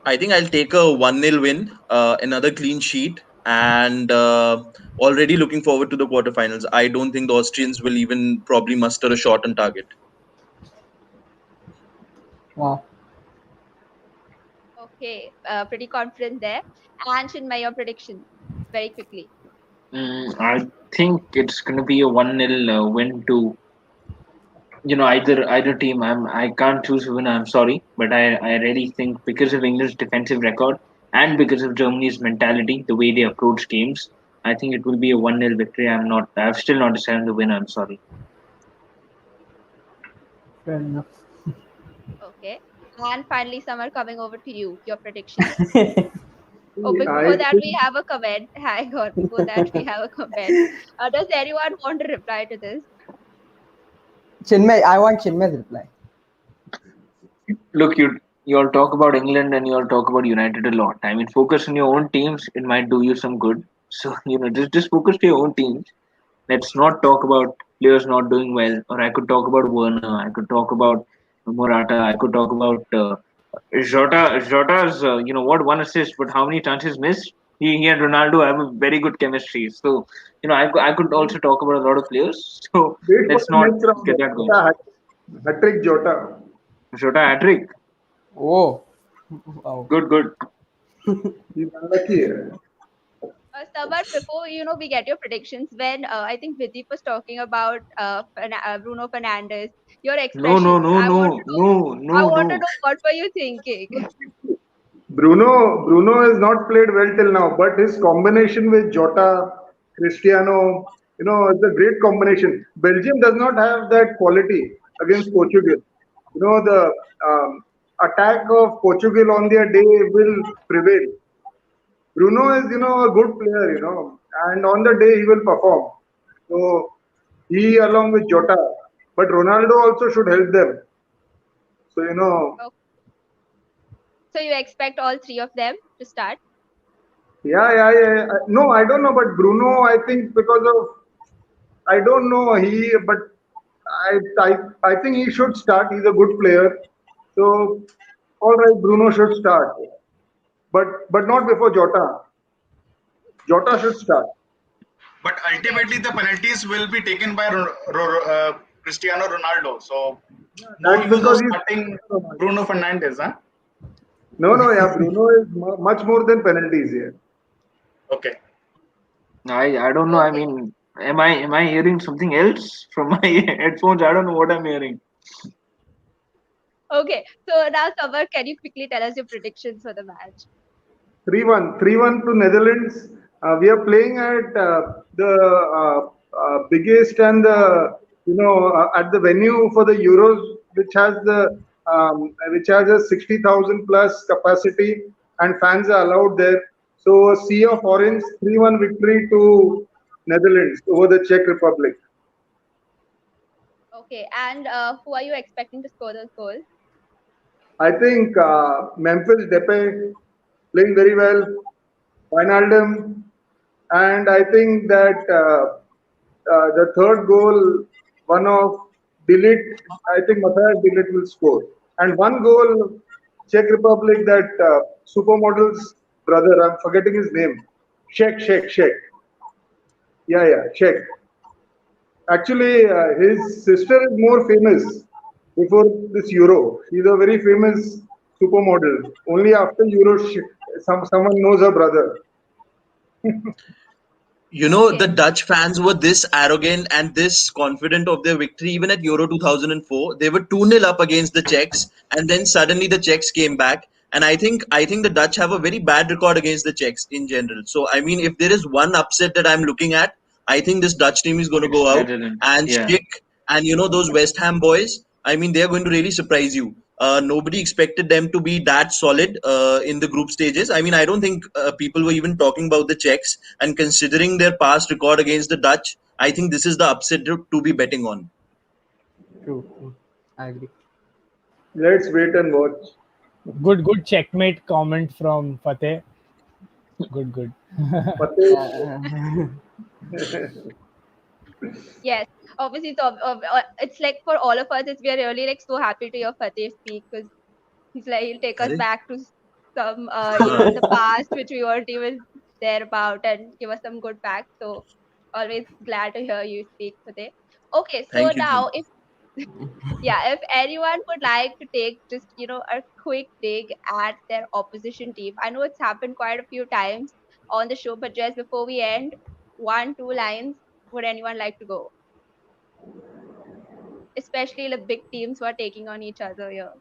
S3: I think I'll take a 1-0 win, another clean sheet, and already looking forward to the quarterfinals. I don't think the Austrians will even probably muster a shot on target.
S9: Wow.
S1: Okay, pretty confident there. And Chinmay, your prediction, very quickly.
S4: I think it's going to be a 1-0 win to either team. I can't choose a winner. I'm sorry, but I really think because of England's defensive record and because of Germany's mentality, the way they approach games, I think it will be a 1-0 victory. I've still not decided the winner. I'm sorry.
S9: Fair enough.
S1: Okay. And finally, Summer, coming over to you, your prediction. Oh,
S7: See, I
S1: before that,
S7: think
S1: we have a comment. Hang on. Before that, we have a comment. Does anyone want to reply to this?
S9: Chinmay, I want Chinmay's reply.
S4: Look, you all talk about England and you all talk about United a lot. I mean, focus on your own teams. It might do you some good. So just focus to your own teams. Let's not talk about players not doing well. Or I could talk about Werner. I could talk about Morata. I could talk about Jota. Jota's what, one assist, but how many chances missed? He and Ronaldo have a very good chemistry. So I could also talk about a lot of players. So
S7: wait for
S4: let's
S7: the
S4: not
S7: next round.
S4: get that going.
S7: Hat trick Jota.
S4: Jota hat-trick.
S9: Oh, wow.
S4: Good, good.
S7: He's unlucky.
S1: Samar, before we get your predictions, when I think Vidip was talking about Bruno Fernandes, your
S4: No, no,
S1: expressions,
S4: no,
S1: I
S4: no,
S1: want to know.
S4: no, no,
S1: I
S4: no.
S1: want to know what were you thinking?
S7: Bruno has not played well till now, but his combination with Jota, Cristiano, it's a great combination. Belgium does not have that quality against Portugal. The attack of Portugal on their day will prevail. Bruno is, a good player, and on the day he will perform. So he along with Jota, but Ronaldo also should help them. So
S1: Oh, so you expect all three of them to start?
S7: yeah, yeah, yeah, yeah. No, I don't know, but Bruno, I think because of I don't know but I I I think he should start. He's a good player. So all right, Bruno should start, but not before Jota. Jota should start.
S5: But
S1: Okay.
S5: ultimately, the penalties will be taken by Cristiano Ronaldo. So no
S7: That's
S5: use of
S7: because
S5: starting Bruno Fernandes, huh?
S7: no, yeah, Bruno is much more than penalties here.
S5: Okay.
S4: I don't know. I
S1: Okay.
S4: mean, am I hearing something else from my headphones? I don't know what I'm hearing.
S1: Okay. So now, Samar, can you quickly tell us your predictions for the match?
S7: 3-1, 3-1 to Netherlands. We are playing at the biggest and at the venue for the Euros, which has a 60,000 plus capacity, and fans are allowed there. So a sea of orange, 3-1 victory to Netherlands over the Czech Republic.
S1: Okay. And who are you expecting to score those goals?
S7: I think Memphis Depay playing very well. Wijnaldum, and I think that the third goal, one of Delete, I think Matthias Delete will score. And one goal, Czech Republic, that supermodel's brother, I'm forgetting his name. Sheikh. Yeah, yeah, Sheikh. Actually, his sister is more famous before this Euro. She's a very famous supermodel. Only after Euro, someone knows her brother.
S3: The
S1: Okay.
S3: Dutch fans were this arrogant and this confident of their victory even at Euro 2004. They were 2-0 up against the Czechs, and then suddenly the Czechs came back. And I think the Dutch have a very bad record against the Czechs in general. So I mean, if there is one upset that I'm looking at, I think this Dutch team is going to
S4: It's
S3: go out
S4: Netherlands.
S3: and
S4: Yeah.
S3: stick. And those West Ham boys. I mean, they're going to really surprise you. Nobody expected them to be that solid in the group stages. I mean, I don't think people were even talking about the Czechs, and considering their past record against the Dutch, I think this is the upset to be betting on.
S9: True. I agree.
S7: Let's wait and watch.
S2: Good checkmate comment from Fateh. Good.
S7: Fateh,
S1: Yes. Obviously, it's like for all of us, we are really like so happy to hear Fateh speak because he'll take us
S3: Arey?
S1: back to some
S3: Huh.
S1: in the past which we weren't even there about and give us some good facts. So always glad to hear you speak today. Okay, so
S3: Thank you,
S1: now
S3: Jim.
S1: if yeah, if anyone would like to take just a quick dig at their opposition team, I know it's happened quite a few times on the show, but just before we end, one, two lines, would anyone like to go? Especially the big teams who are taking on each other here.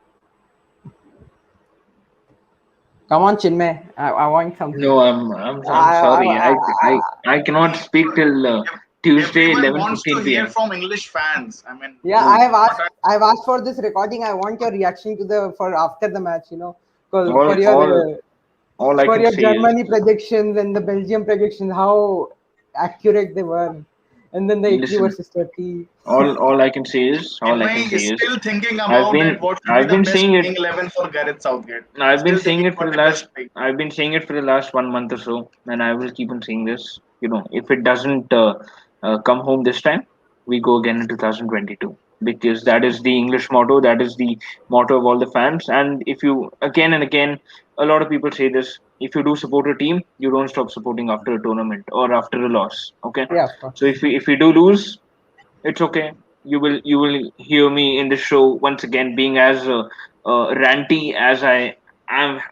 S9: Come on, Chinmay. I want something.
S4: No, I'm
S9: I,
S4: sorry.
S9: I,
S4: I cannot
S5: See,
S4: speak till Tuesday
S5: everyone wants to
S4: 11:15
S5: hear
S4: p.m.
S5: from English fans. I mean,
S9: Yeah,
S4: No,
S9: I've asked for this recording. I want your reaction to the for after the match. For
S4: all
S9: your
S4: all all I can say is
S9: Germany predictions and the Belgium predictions, how accurate they were, and then the Italy
S4: listen.
S9: versus Turkey.
S4: All I can
S5: Chinmay
S4: say
S5: is
S4: is
S5: still thinking
S4: I've
S5: about
S4: been
S5: that. What should be
S4: I've
S5: the
S4: been
S5: best
S4: saying it
S5: playing 11 for Gareth Southgate?
S4: I've been
S5: Still
S4: saying
S5: thinking
S4: it for
S5: about
S4: the
S5: the best
S4: last
S5: play.
S4: I've been saying it for the last 1 month or so, and I will keep on saying this. If it doesn't come home this time, we go again in 2022 because that is the English motto. That is the motto of all the fans. And if you again and again, a lot of people say this: if you do support a team, you don't stop supporting after a tournament or after a loss. Okay,
S9: Yeah, of
S4: so
S9: course.
S4: if we do lose, it's okay. You will hear me in the show once again being as ranty as I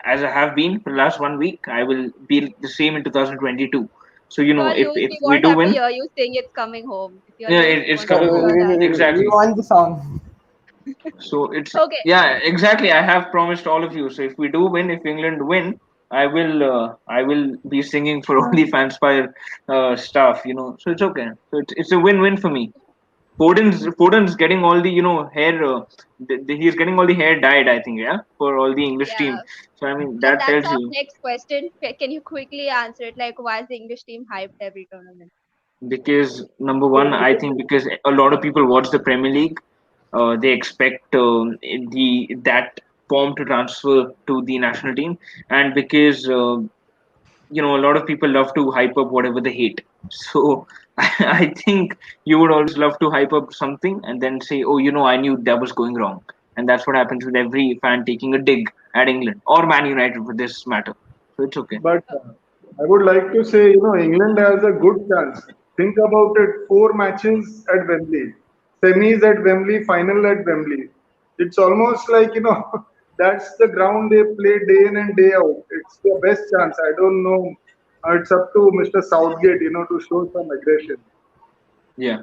S4: have been for the last 1 week. I will be the same in 2022. So
S1: If you all
S4: if
S1: lose,
S4: if
S1: we
S4: we
S1: won't
S4: do
S1: have to
S4: win,
S1: hear you saying it's coming home. If you all
S4: yeah,
S1: lose, we
S4: it's
S1: won't have
S4: coming
S1: to
S4: home
S1: hear that.
S9: We
S4: exactly.
S9: want the song.
S4: So it's
S1: Okay.
S4: yeah, exactly. I have promised all of you. So if we do win, if England win, I will be singing for all the Fanspire staff. So it's okay. So it's a win-win for me. Foden's getting all the hair. He's getting all the hair dyed. I think, yeah, for all the English team.
S1: Yeah.
S4: So I mean
S1: So
S4: that
S1: that's
S4: tells
S1: our
S4: you,
S1: next question. Can you quickly answer it? Like, why is the English team hyped every tournament?
S4: because number one, I think because a lot of people watch the Premier League, they expect the that form to transfer to the national team, and because a lot of people love to hype up whatever they hate. So I think you would always love to hype up something and then say, oh, I knew that was going wrong, and that's what happens with every fan taking a dig at England or Man United for this matter. So it's okay.
S7: But I would like to say, England has a good chance. Think about it: 4 matches at Wembley, semis at Wembley, final at Wembley. It's almost like that's the ground they play day in and day out. It's their best chance. I don't know. It's up to Mr. Southgate, to show some aggression.
S4: Yeah.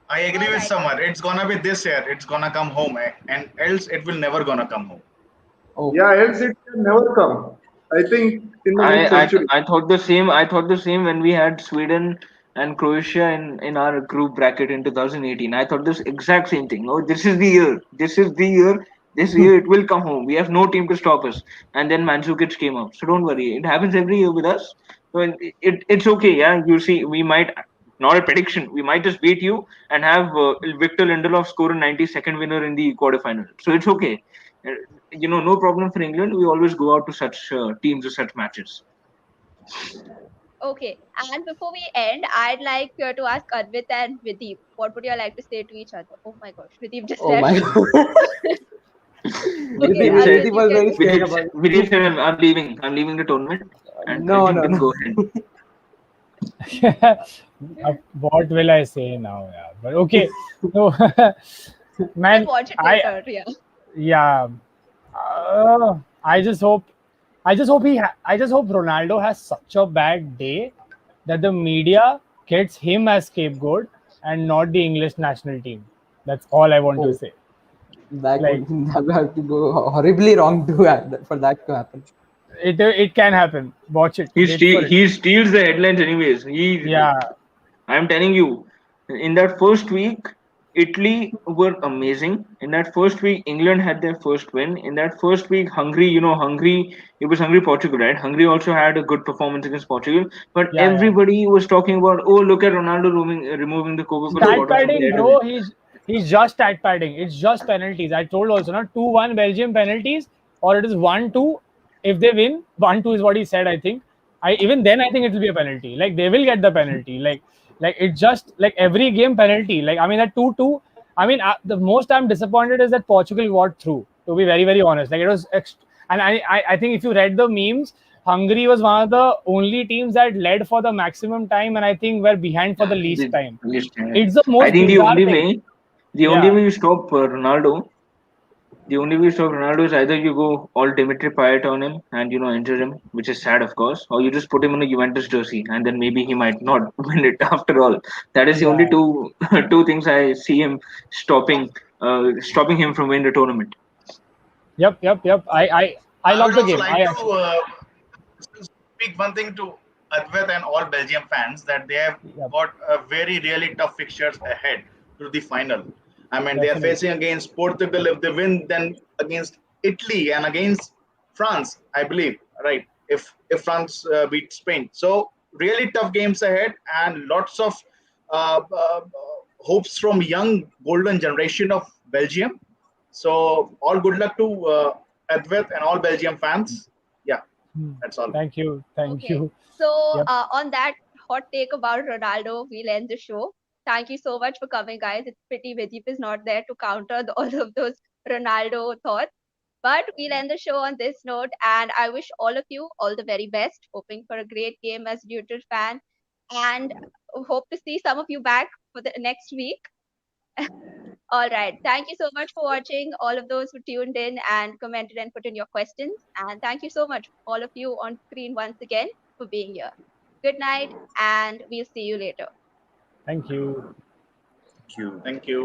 S5: I agree
S1: All
S5: with
S1: right.
S5: Samar. It's gonna be this year. It's gonna come home, and else it will never gonna come home.
S9: Oh,
S7: Yeah, else it can never come. I think in the next century.
S4: I thought the same. I thought the same when we had Sweden and Croatia in our group bracket in 2018. I thought this exact same thing. No, this is the year. This is the year. This year it will come home. We have no team to stop us. And then Mandzukic came up. So don't worry. It happens every year with us. So it's okay. Yeah, you see, we might not a prediction. We might just beat you and have Victor Lindelof score a 92nd winner in the quarterfinal. So it's okay. Uh, no problem for England. We always go out to such teams or such matches.
S1: Okay. And before we end, I'd like to ask Advit and Videep, what would you like to say to each other? Oh my gosh, Videep just
S9: oh
S1: left.
S9: my God.
S1: Okay,
S4: Vidit said,
S1: Advit,
S9: Vidip
S1: you
S9: was
S1: can.
S9: very scared about it.
S4: Vidit said, I'm leaving. I'm leaving the tournament. And I
S9: No,
S4: think
S9: no,
S4: then
S9: no.
S4: go ahead.
S2: What will I say now? Yeah, but okay. So,
S1: We'll
S2: man,
S1: watch it
S2: I
S1: later. Yeah.
S2: yeah. I just hope, I just hope Ronaldo has such a bad day that the media gets him as scapegoat and not the English national team. That's all I want to
S9: Oh,
S2: say.
S9: that
S2: Like
S9: would that would have to go horribly wrong to for that to happen.
S2: it can happen. Watch it. Wait for it.
S4: He steals the headlines anyways.
S2: Yeah,
S4: I'm telling you, in that first week, Italy were amazing. In that first week, England had their first win. In that first week, Hungary, it was Hungary Portugal, right? Hungary also had a good performance against Portugal. But
S2: yeah.
S4: everybody was talking about, oh, look at Ronaldo removing the Coca Cola
S2: Stat
S4: bottle from the
S2: padding,
S4: head of
S2: bro.
S4: it.
S2: He's just stat padding. It's just penalties. I told also not 2-1 Belgium penalties, or it is 1-2. If they win, 1-2 is what he said. I think. I even then I think it will be a penalty. Like they will get the penalty. Like it's just like every game penalty. Like I mean that 2-2. I mean the most I'm disappointed is that Portugal got through. To be very honest, like it was and I think if you read the memes, Hungary was one of the only teams that led for the maximum time, and I think were behind for the least time. It's the
S4: I
S2: most
S4: think
S2: bizarre thing.
S4: the only
S2: Yeah,
S4: way you stop Ronaldo The only way to stop Ronaldo is either you go all Dimitri Payet on him and injure him, which is sad of course, or you just put him in a Juventus jersey and then maybe he might not win it after all. That is the only
S2: yeah.
S4: two things I see him stopping him from winning the tournament.
S2: Yep. I
S5: I
S2: love
S5: would
S2: the
S5: also
S2: game. I
S5: like to
S2: actually.
S5: speak one thing to Advait and all Belgium fans that they have
S2: Yep,
S5: got a very really tough fixtures ahead to the final. I mean, they are
S2: definitely.
S5: facing against Portugal. If they win, then against Italy and against France, I believe. Right? If France beat Spain, so really tough games ahead and lots of hopes from young golden generation of Belgium. So all good luck to Advait and all Belgium fans. Yeah, that's all.
S2: Thank you. Thank
S1: Okay.
S2: you.
S1: So,
S2: Yep.
S1: on that hot take about Ronaldo, we'll end the show. Thank you so much for coming, guys. It's pity Vijip is not there to counter all of those Ronaldo thoughts. But we'll end the show on this note, and I wish all of you all the very best. Hoping for a great game as a neutral fan, and hope to see some of you back for the next week. All right. Thank you so much for watching, all of those who tuned in and commented and put in your questions. And thank you so much, all of you on screen once again, for being here. Good night, and we'll see you later.
S2: Thank you.
S3: Thank you.
S5: Thank you.